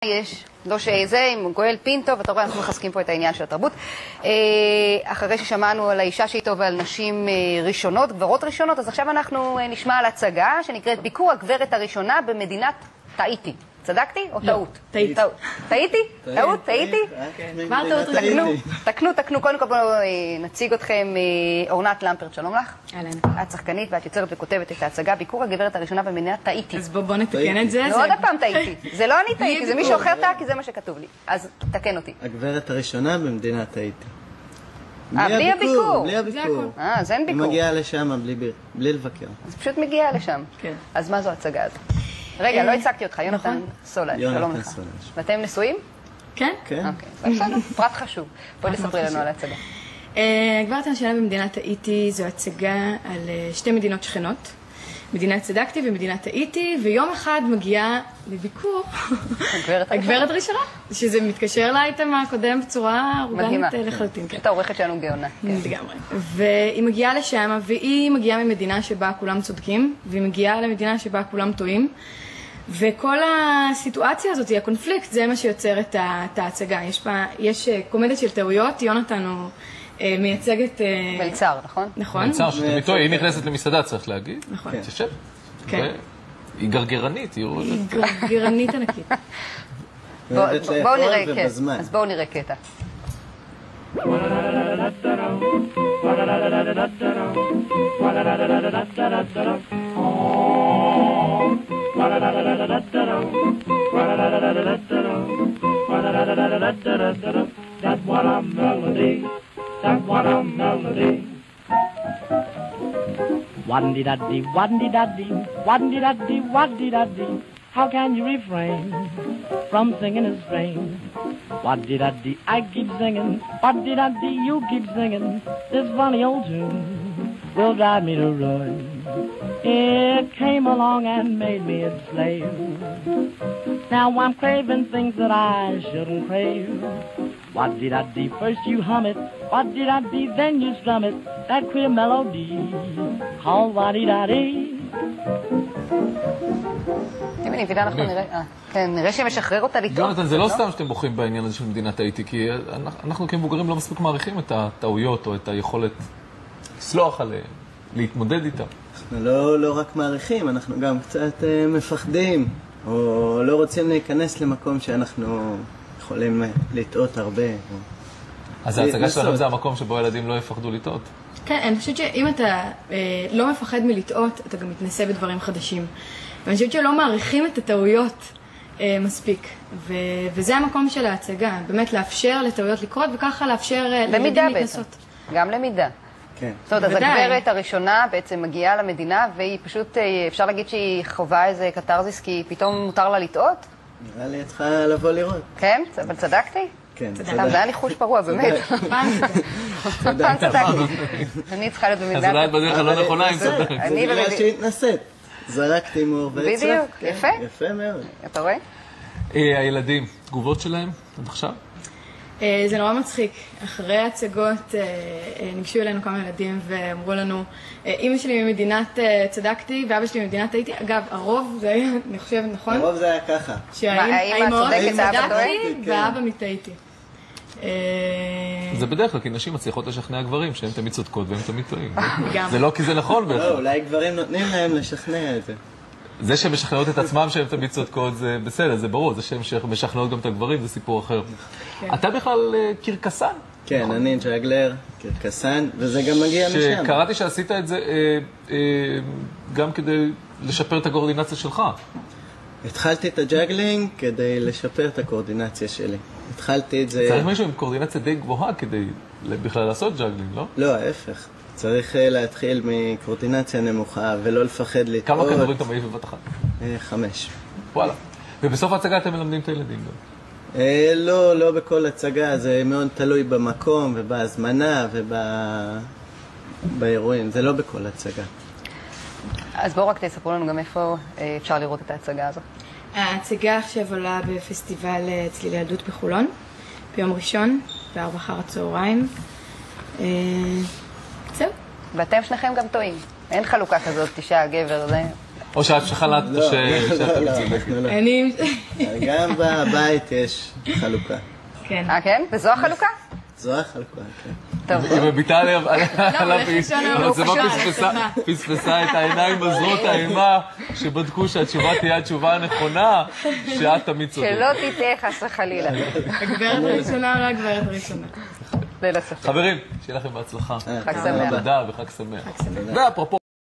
יש, לא שזה, עם גואל פינטו, ואתה רואה, אנחנו מחזקים פה את העניין של התרבות. אחרי ששמענו על האישה שאיתו ועל נשים ראשונות, גברות ראשונות, אז עכשיו אנחנו נשמע על הצגה שנקראת ביקור הגברת הראשונה במדינת טאיטי. צדקתי או טעות? טעיתי. טעיתי? טעות? טעיתי? כבר טעות ראשונה. תקנו. קודם כל נציג אתכם. אורנת למפרט, שלום לך. אהלן. את שחקנית ואת יוצרת וכותבת את ההצגה ביקור הגברת הראשונה במדינת טאיטי. אז בוא נתקן את זה. לא עוד הפעם טעיתי. זה לא אני טעיתי, זה מישהו אחר טעה, כי זה מה שכתוב לי. אז תקן אותי. הגברת הראשונה במדינת טאיטי. בלי הביקור. בלי הביקור. אז אין ביקור. היא מגיעה לשם בלי לבקר. אז פשוט מגיעה לשם. כן. אז מה זו הצגה הזאת? רגע, לא הצגתי אותך, יונתן סולש, שלום לך. ואתם נשואים? כן. כן. אוקיי, בסדר, פרט חשוב. בואי לספרי לנו על ההצגה. הגברת הראשונה במדינת טאיטי זו הצגה על שתי מדינות שכנות. מדינת צדקתי ומדינת טאיטי, ויום אחד מגיעה לביקור הגברת הראשונה, שזה מתקשר לאייטם הקודם בצורה אורגנית לחלוטין. את העורכת שלנו גאונה. לגמרי. והיא מגיעה לשם, והיא מגיעה ממדינה שבה כולם צודקים, והיא מגיעה למדינה שבה כולם טועים, וכל הסיטואציה הזאת, הקונפליקט, זה מה שיוצר את ההצגה. יש קומדיה של טעויות, יונתן הוא מייצג את... מלצר, נכון? נכון. מלצר, שתמיתו, היא נכנסת למסעדה, צריך להגיד. נכון. תשב. כן. היא גרגרנית, היא גרגרנית ענקית. בואו נראה קטע. אז בואו נראה קטע. That's what a melody. That's what a melody. Waddy-daddy, waddy-daddy, waddy-daddy, waddy-daddy. How can you refrain from singing a strain? Waddy-daddy, I keep singing. Waddy-daddy, you keep singing. This funny old tune will drive me to ruin. It came along and made me its slave. Now I'm craving things that I shouldn't crave. Waddy-daddy, first you hum it. Waddy-daddy, then you strum it. That queer melody called waddy-daddy. אני מבינה, אנחנו נראה שמשחרר אותה לטעות. יונתן, זה לא סתם שאתם בוכים בעניין הזה של מדינת טאיטי, כי אנחנו כמבוגרים לא מספיק מעריכים את הטעויות או את היכולת לסלוח עליהן, להתמודד איתן. אנחנו לא רק מעריכים, אנחנו גם קצת מפחדים, או לא רוצים להיכנס למקום שאנחנו יכולים לטעות הרבה. אז ההצגה שלנו זה המקום שבו ילדים לא יפחדו לטעות. כן, אני חושבת שאם אתה לא מפחד מלטעות, אתה גם מתנסה בדברים חדשים. ואני חושבת שלא מעריכים את הטעויות מספיק. וזה המקום של ההצגה, באמת לאפשר לטעויות לקרות, וככה לאפשר לילדים להתנסות. גם למידה. כן. זאת אומרת, אז הגברת הראשונה בעצם מגיעה למדינה, והיא פשוט, אפשר להגיד שהיא חווה איזה קטרזיס, כי פתאום מותר לה לטעות? נראה לי את צריכה לבוא לראות. כן? אבל צדקתי? כן, צדקתי. זה היה ניחוש פרוע, באמת. פעם צדקתי. אני צריכה להיות במדינת... אז אולי את בדרך הלא נכונה עם צדקת. זה בגלל שהתנסית. זרקתי מור והצלחת. בדיוק, יפה. יפה מאוד. אתה רואה? הילדים, תגובות שלהם עד עכשיו? זה נורא מצחיק. אחרי ההצגות ניגשו אלינו כמה ילדים ואמרו לנו, אמא שלי ממדינת צדקתי ואבא שלי ממדינת טאיטי. אגב, הרוב זה היה, אני חושבת, נכון? הרוב זה היה ככה. האמא צודקת, האבא טועה? ואבא מטאיטי. זה בדרך כלל, כי נשים מצליחות לשכנע גברים שהן תמיד צודקות והן תמיד טועים. זה לא כי זה נכון בהחלט. לא, אולי גברים נותנים להם לשכנע את זה. זה שהן משכנעות את עצמם שהן תמיד צודקות זה בסדר, זה ברור. זה שהן משכנעות גם את הגברים זה סיפור אחר. אתה בכלל קרקסן. כן, אני ג'אגלר, קרקסן, וזה גם מגיע משם. שקראתי שעשית את זה גם כדי לשפר את הקואורדינציה שלך. התחלתי את הג'אגלינג כדי לשפר את הקואורדינציה שלי. התחלתי את זה... צריך מישהו עם קואורדינציה די גבוהה כדי בכלל לעשות ג'אגלינג, לא? לא, ההפך. צריך להתחיל מקואורדינציה נמוכה ולא לפחד לטעות. כמה כדורים אתה מעיף בבת אחת? 5. וואלה. ובסוף ההצגה אתם מלמדים את הילדים גם? לא בכל הצגה, זה מאוד תלוי במקום ובהזמנה ובאירועים, זה לא בכל הצגה. אז בואו רק תספרו לנו גם איפה אפשר לראות את ההצגה הזאת. ההצגה עכשיו עולה בפסטיבל צלילי ילדות בחולון, ביום ראשון, ב16:00. זהו. ואתם שניכם גם טועים. אין חלוקה כזאת, אישה, גבר, זה... או שאת שחלטת או שאתה מצודק. אני... גם בבית יש חלוקה. כן. כן? וזו החלוקה? זו החלוקה, כן. טוב. היא מביטה עליו, אבל זה מה פספסה. פספסה את העיניים בזרות האימה, שבדקו שהתשובה תהיה התשובה הנכונה, שאת תמיד צודקת. שלא תטעה חס וחלילה. הגברת הראשונה או לא הגברת הראשונה? ללא ספק. חברים, שיהיה לכם בהצלחה. חג שמח. תודה וחג שמח. ואפרופו